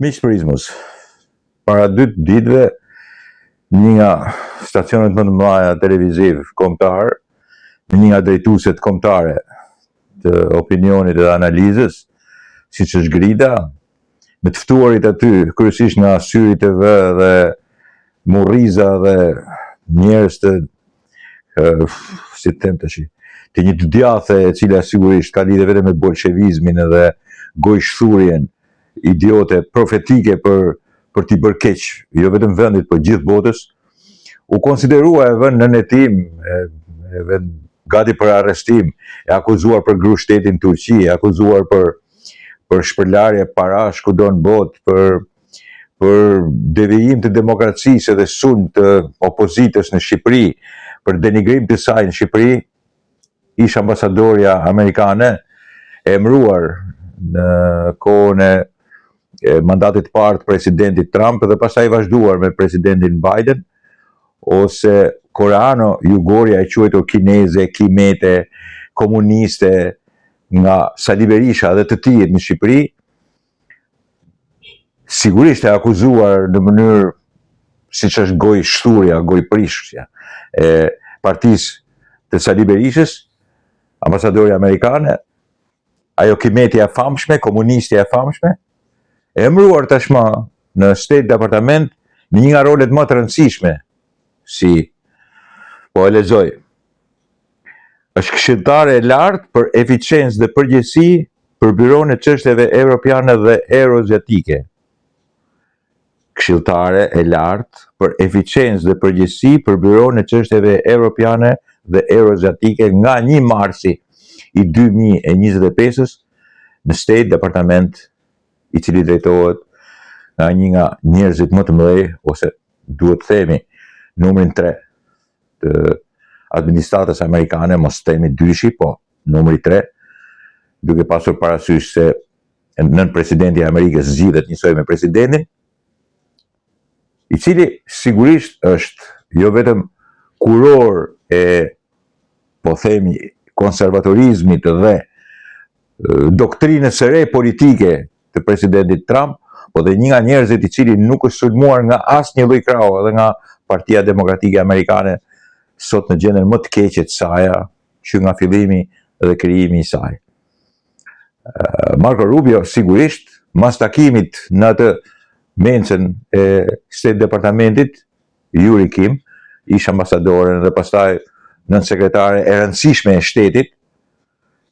Miq Prizmos, para 2 ditëve, një nga stacionet më të mëdha televiziv kombëtar, një nga drejtuesit kombëtare të opinionit dhe analizës, siç është Grida, me të ftuarit aty, kryesisht nga Syri TV dhe Murriza dhe njerëz të si të them tash, të një djathe e cila sigurisht ka lidhje vetëm me bolshevizmin edhe gojshthurjen idiote profetike për t'i bërë keq, jo vetëm vendit, por gjithë botës, u konsiderua e vënë në netim, e vënë gati për arrestim, e akuzuar për grushtetin Turqi, e akuzuar për shpërlarje parash kudo në botë, për devijim të demokracisë dhe sulm të opozitës në Shqipëri, për denigrim të saj në Shqipëri, ish ambasadorja amerikane e emëruar në kohën e mandatit parë të presidentit Trump dhe pastaj vazhduar me presidentin Biden, ose Korano Jugoria e quajtur kineze, kimete, komuniste nga Sali Berisha dhe të tjerë në Shqipëri, sigurisht e akuzuar në mënyrë siç është gojshthurja, gojprishja e partisë të Sali Berishës, ambasadorja amerikane, ajo kimetja e famshme, komunistja e famshme, e emëruar tashmë në State Department në një nga rolet më të rëndësishme, si po e lexoj. Është këshilltare e lartë për eficiencë dhe përgjegjësi për Byron e çështjeve evropiane dhe euroazjatike. Këshilltare e lartë për eficiencë dhe përgjegjësi për Byron e çështjeve evropiane dhe euroazjatike nga 1 marsi i 2025 në State Departament, i cili drejtohet nga një nga njerëzit më të mëdhej, ose duhet të themi numrin 3 të administratës amerikane, mos themi dyshi, po numri 3, duke pasur parasysh se nën presidenti i Amerikës zgjidhet njësoj me presidentin, i cili sigurisht është jo vetëm kuror e, po themi, konservatorizmit dhe doktrinës së re politike të presidentit Trump, po dhe një nga njerëzit i cili nuk është sulmuar nga asnjë lloj krahu edhe nga Partia Demokratike Amerikane, sot në gjendjen më të keqe të saj, që nga fillimi dhe krijimi i saj. Marco Rubio sigurisht, mas takimit në atë mencën e State Departamentit, Yuri Kim, ish ambasadore dhe pastaj nën sekretare e rëndësishme e shtetit,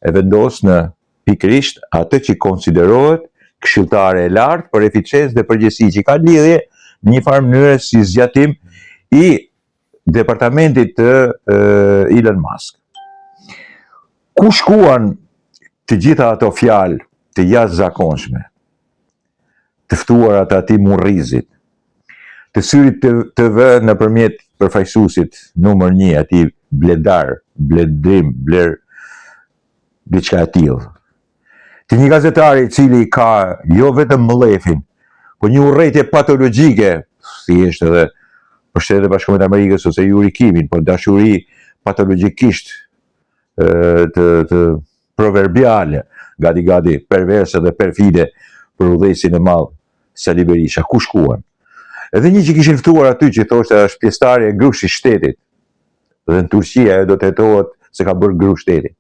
e vendos në pikërisht atë që konsiderohet këshilltare e lartë për eficiencë dhe përgjegjësi, që ka lidhje në një farë mënyrë si zgjatim i departamentit të Elon Musk. Ku shkuan të gjitha ato fjalë të jashtëzakonshme, të ftuara të atij Murrizit, të Syrit TV nëpërmjet përfaqësuesit numër 1, atij Bledar, Bledrim, Bler, diçka e tillë. Të një gazetari i cili ka jo vetëm mëllefin, por një urrëtie patologjike, thjesht edhe për Shtetet e Bashkuara të Amerikës ose Yuri Kimin, por dashuri patologjikisht të proverbiale, gati perverse dhe perfide për udhëheqësin e madh Sali Berisha. Ku shkuan? Edhe një që kishin ftuar aty që thoshte është pjesëtarje e grushtit shtetit, dhe në Turqi ajo do të hetohet se ka bërë grush shteti.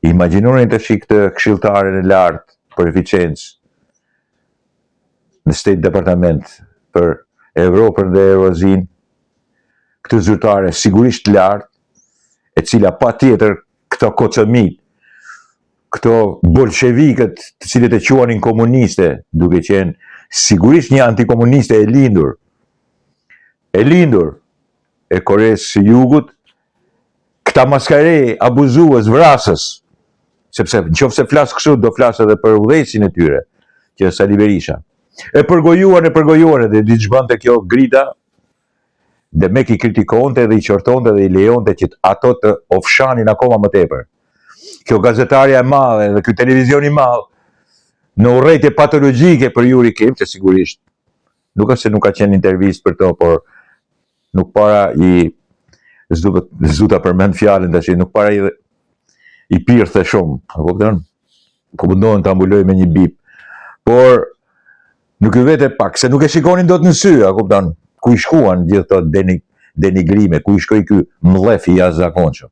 Imagjinoni tash këtë këshilltaren e lartë për eficiencë në State Departament për Evropën dhe Euroazinë, këtë zyrtare sigurisht lartë, e cila patjetër këto kocëmit, këto bolshevikët të cilët e quanin komuniste, duke qenë sigurisht një antikomuniste e lindur e Koreas së Jugut, këta maskare abuzues, vrasës, sepse nëse flas kështu do flas edhe për udhëheqësin e tyre, që është Sali Berisha. E përgojuan dhe diç bënte kjo Grida, dhe me i kritikonte dhe i qortonte dhe i lejonte që ato të ofshanin akoma më tepër. Kjo gazetarja e madhe dhe ky televizion i madh në urrëtie patologjike për Yuri Kim, që sigurisht nuk është se nuk ka qenë intervistë për to, por nuk para i zduta përmend fjalën tash, nuk para i pirthe shumë, po mundohen ta mbuloj me një bip. Por Nuk i vete pak, se nuk e shikonin dot në sy, a kupton? Ku i shkuan gjithë këto denigrime, ku i shkoi ky mllef i jashtëzakonshëm.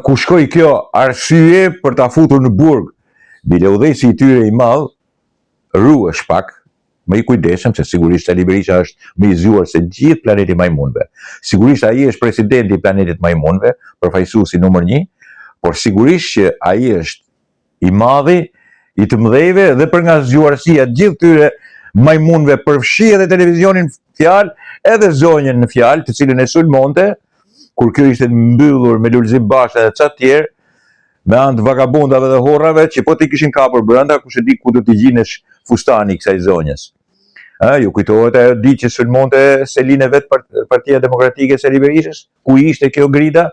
Ku shkoi kjo arsye për ta futur në burg. Bile udhëheci i tyre i madh ruhesh pak, më i kujdesshëm, se sigurisht Ali Berisha është më i zgjuar se gjithë planeti majmunëve. Sigurisht ai është presidenti i planetit majmunëve, përfaqësuesi numër 1, por sigurisht që ai është i madhi, i të mëdhejve, dhe për nga zgjuarësia gjithë tyre majmunëve përfshi edhe televizionin fjalë, edhe zonjën në fjalë, të cilën e sulmonte, kur kjo ishte mbyllur me Lulzim Basha dhe ca tjerë, me anë të vagabondave dhe horrave, që po t'i kishin kapur brenda, kush e di ku do t'i gjinesh fustani i kësaj zonjës. Ju kujtohet ajo ditë që sulmonte Selin e vet Partia Demokratike e Ali Berishës, ku ishte kjo grida,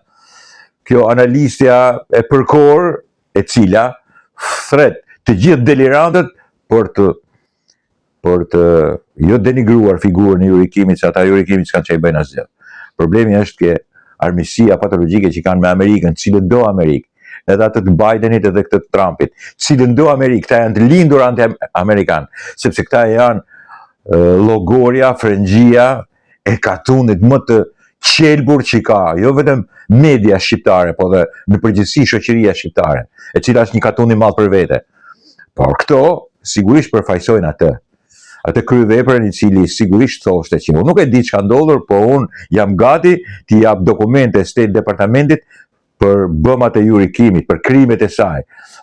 kjo analistja e përkor, e cila thret të gjithë delirantët për të jo denigruar figurën e Yuri Kimit, se ata Yuri Kimit s'kan çaj bëjnë asgjë. Problemi është që armiqësia patologjike që kanë me Amerikën, cilën do Amerikë, edhe atë të Bidenit edhe këtë të Trumpit, cilën do Amerikë, këta janë të lindur anti-amerikan, sepse këta janë llogoria, frëngjia e katunit më të qelbur që ka, jo vetëm media shqiptare, po dhe në përgjithësi shoqëria shqiptare, e cila është një katun i madh për vete. Por këto sigurisht përfaqësojnë atë kryeveprën i cili sigurisht thoshte që unë nuk e di çka ndodhur, por unë jam gati t'i jap dokumente State Departamentit për bëmat e Yuri Kimit, për krimet e saj,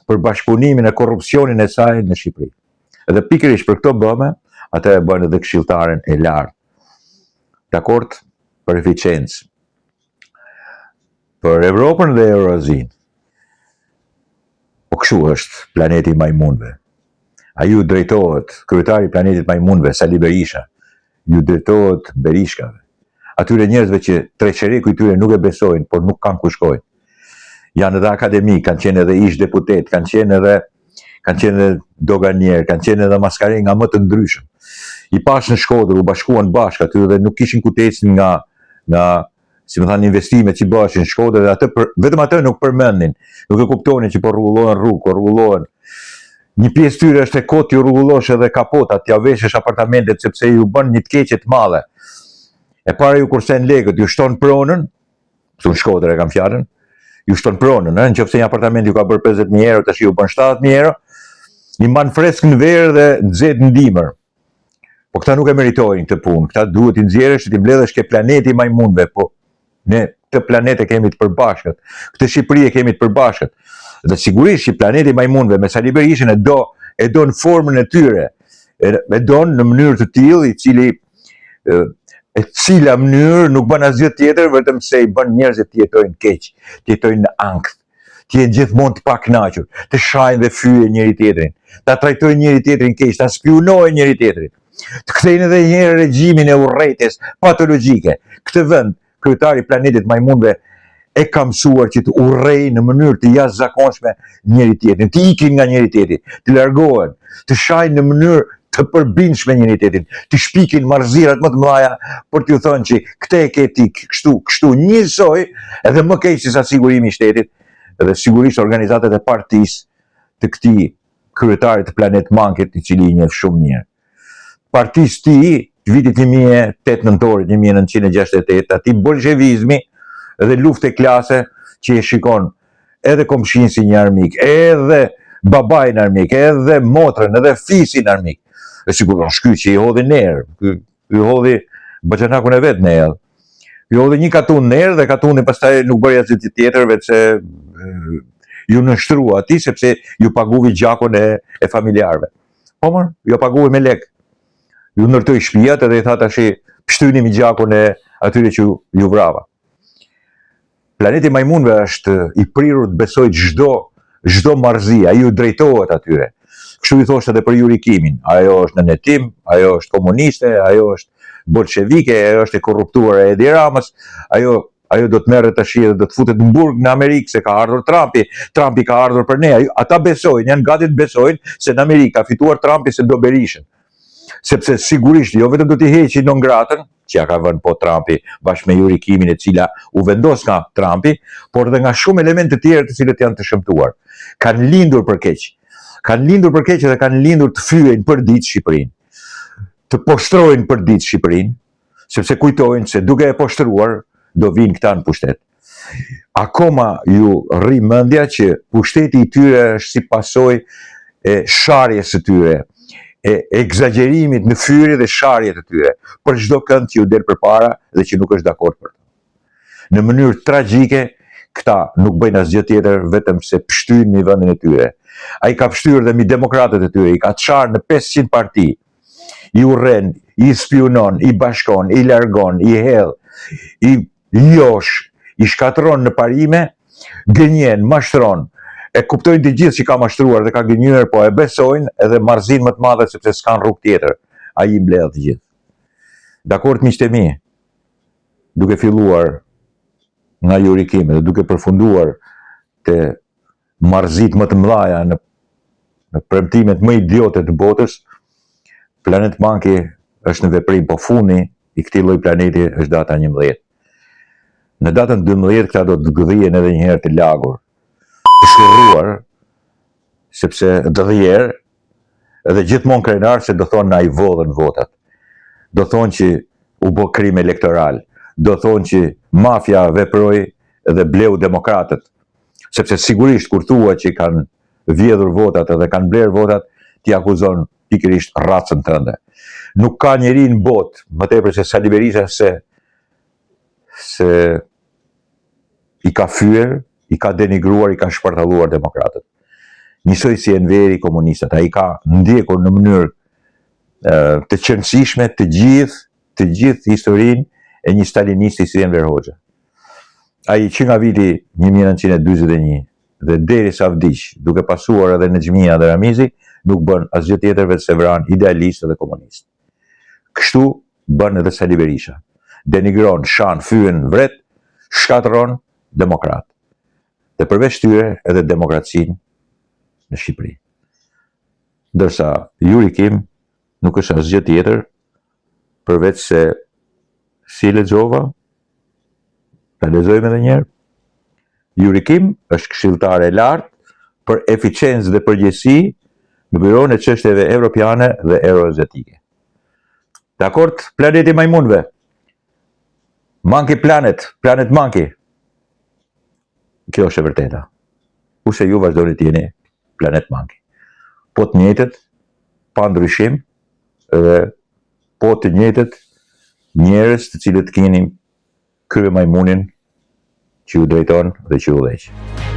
për bashkëpunimin e korrupsionin e saj në Shqipëri. Edhe pikërisht për këto bëme, ata e bën edhe këshilltaren e lartë. Dakord për eficiencë. Për Evropën dhe Eurozin. Po kështu është planeti i majmunëve. Ai ju drejtohet, kryetari i planetit majmunëve, Sali Berisha, ju drejtohet Berishkave. Atyre njerëzve që treqeriku i tyre nuk e besojnë, por nuk kanë ku shkojnë. Janë edhe akademik, kanë qenë edhe ish deputet, kanë qenë edhe doganier, kanë qenë edhe maskarenga më të ndryshëm. I pash në Shkodër, u bashkuan bashkë aty dhe nuk kishin ku të ecin nga si më thanë, investimet që bëshin në Shkodër, dhe vetëm atë nuk përmendnin, nuk e kuptonin që po rrugullohen rrugë, po rrugullohen. Një pjesë tyre është e kot ju rrugullosh edhe kapotat, t'ja veshësh apartamentet sepse ju bën një të keqe të madhe. E para ju kursen legët, ju shton pronën, këtu në Shkodër e kam fjalën, ju shton pronën, nëse një apartament ju ka bërë 50.000 euro, tash ju bën 70.000 euro, i mban fresk në verë dhe nxehtë në dimër. Po këta nuk e meritojnë këtë punë, këta duhet i nxjerrësh që t'i mbledhësh ke planeti i majmunëve, po ne këtë planet e kemi të përbashkët, këtë Shqipëri e kemi të përbashkët. Dhe sigurisht që planeti i majmunëve me Sali Berishën e do në formën e tyre, e do në mënyrë të tillë e cila mënyrë nuk bën asgjë tjetër vetëm se i bën njerëzit të jetojnë keq, të jetojnë në ankth, të jenë gjithmonë të pakënaqur, të shajnë dhe fyejnë njëri tjetrin, ta trajtojnë njëri tjetrin keq, ta spionojnë njëri tjetrin, të kthejnë edhe një herë regjimin e urrëties patologjike. Këtë vend, kryetari i planetit majmunëve e ka mësuar që të urrejnë në mënyrë të jashtëzakonshme njëri tjetrin, të ikin nga njëri tjetri, të largohen, të shajnë në mënyrë të përbindshme njëri tjetrin, të shpikin marrëzirat më të mëdha për t'ju thënë që këtë e ke ti kështu njësoj, edhe më keq se sa sigurimi i shtetit, edhe sigurisht organizatat e partisë të këtij kryetari të Planet Mankit, i cili i njeh shumë mirë. Partisë ti të vitit 18 nëntorit 1968, atij bolshevizmi dhe luftë e klase që e shikon edhe komshin si një armik, edhe babajin armik, edhe motrën, edhe fisin armik. E sigurisht shky që i hodhi nerë, i hodhi baxhanakun e vet në erë. I hodhi një katun në erë dhe katuni pastaj nuk bëri asgjë tjetër veçse ju nështrua atij sepse ju paguvi gjakun e familjarëve. Po më, ju paguvi me lek. Ju ndërtoi shtëpiat edhe i tha tash pshtyni mi gjakun e atyre që ju vrava. Planeti majmunëve është i prirur të besojë çdo marrëzi, ai ju drejtohet atyre. Kështu i thoshte edhe për Yuri Kimin, ajo është në netim, ajo është komuniste, ajo është bolshevike, ajo është e korruptuar e Edi Ramës, ajo do të merret tash dhe do të futet në burg në Amerikë se ka ardhur Trumpi ka ardhur për ne. Ata besojnë, janë gati të besojnë se në Amerikë ka fituar Trumpi se do Berishën. Sepse sigurisht jo vetëm do t'i heqin non gratën, që ja ka vënë po Trumpi bashkë me Yuri Kimin, e cila u vendos nga Trumpi, por edhe nga shumë elemente të tjerë të cilët janë të shëmtuar. Kanë lindur për keq. Kanë lindur për keq dhe kanë lindur të fyejnë për ditë Shqipërinë, të poshtrojnë për ditë Shqipërinë, sepse kujtojnë se duke e poshtruar do vinë këta në pushtet. Akoma ju rri mendja që pushteti i tyre është si pasojë e sharjes së tyre, e egzagerimit në fyerje dhe sharje të tyre, për çdo kënd që ju del përpara dhe që nuk është dakord për to. Në mënyrë tragjike, këta nuk bëjnë asgjë tjetër vetëm se pështyjnë në vendin e tyre. Ai ka pështyrë dhe mi demokratët e tyre, i ka çarë në 500 parti, i urren, i spionon, i bashkon, i largon, i hedh, i josh, i shkatron në parime, gënjen, mashtron, e kuptojnë të gjithë që ka mashtruar dhe ka gënjur, po e besojnë edhe marrëzinë më të madhe sepse s'kan rrugë tjetër. Ai i mbledh të gjithë. Dakord miqtë e mi, duke filluar nga Yuri Kim dhe duke përfunduar te marrëzitë më të mëdha në premtimet më idiote të botës, Planet Monkey është në veprim, po funi i këtij lloj planeti është data 11. Në datën 12 këta do të gëdhijen edhe një herë të lagur, të shkërruar, sepse dëdhjer, edhe gjithmonë krenar se do thonë na i vodhën votat. Do thonë që u bë krim elektoral, do thonë që mafia veproi dhe bleu demokratët, sepse sigurisht kur thua që kanë vjedhur votat edhe kanë blerë votat, ti akuzon pikërisht racën tënde. Nuk ka njeri në botë, më tepër se Sali Berisha se i ka fyer, i ka denigruar, i ka shpartalluar demokratët. Njësoj si Enveri komunistët, ai ka ndjekur në mënyrë të qëndrueshme të gjithë historinë e një stalinisti si Enver Hoxha. Ai që nga viti 1941 dhe derisa vdiq, duke pasuar edhe në xhmia dhe Ramizi, nuk bën asgjë tjetër veç se vran idealist dhe komunist. Kështu bën edhe Sali Berisha. Denigron, shan, fyen, vret, shkatron demokrat. Dhe përveç tyre edhe demokracinë në Shqipëri. Ndërsa Yuri Kim nuk është asgjë tjetër përveç se si lexova, ta lexojmë edhe një herë. Yuri Kim është këshilltar e lartë për eficiencë dhe përgjegjësi në Byroun e Çështjeve Evropiane dhe Euroazjatike. Dakord, planeti majmunëve. Monkey Planet, Planet Monkey. Kjo është e vërteta. Kurse ju vazhdoni të jeni Planet Monkey. Po të njëjtët, pa ndryshim, dhe po të njëjtët njerëz të cilët keni krye majmunin që ju drejton dhe që ju udhëheq.